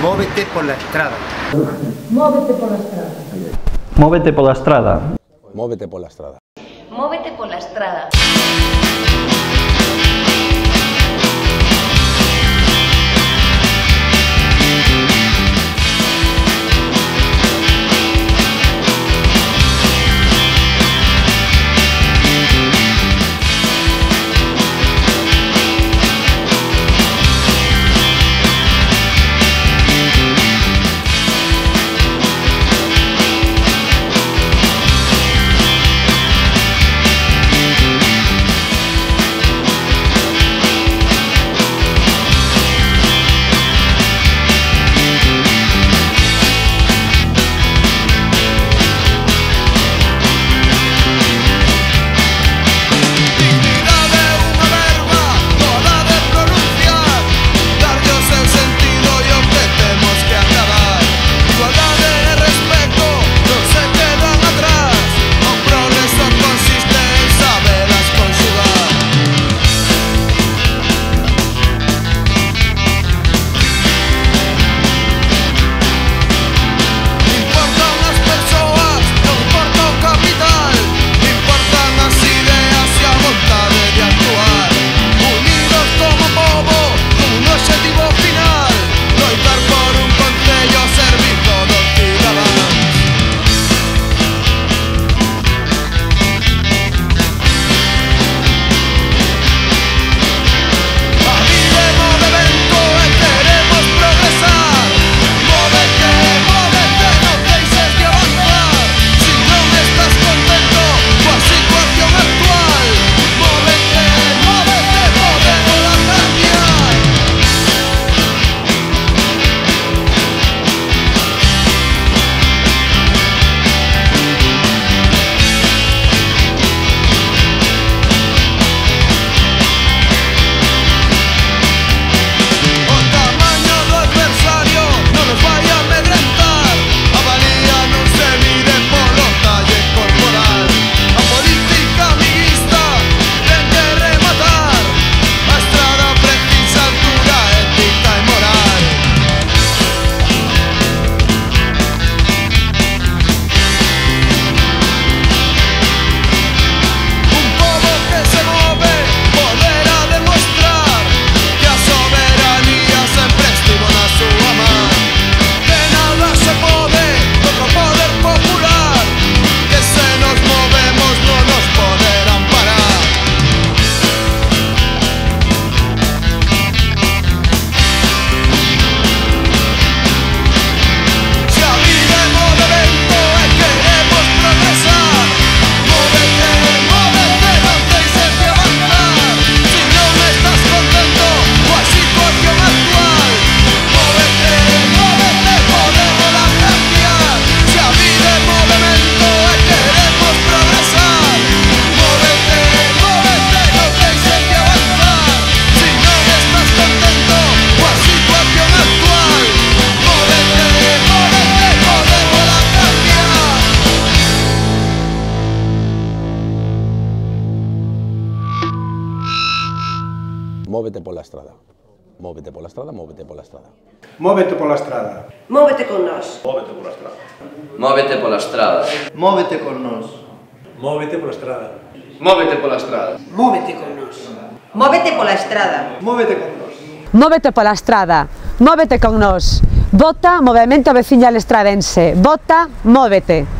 Móvete por la estrada. Móvete por la estrada. Móvete por la estrada. Móvete por la estrada. Móvete por la estrada. Móvete por la estrada. Móvete por la estrada, móvete por la estrada. Móvete por la estrada. Móvete con nós. Móvete por la estrada. Móvete pola estrada. Móvete con nós. Móvete por la estrada. Móvete pola estrada. Móvete con nós. Móvete por la estrada. Móvete con nós. Móvete pola estrada, móvete con nós. Vota Movemento Veciñal Estradense. Vota, móvete.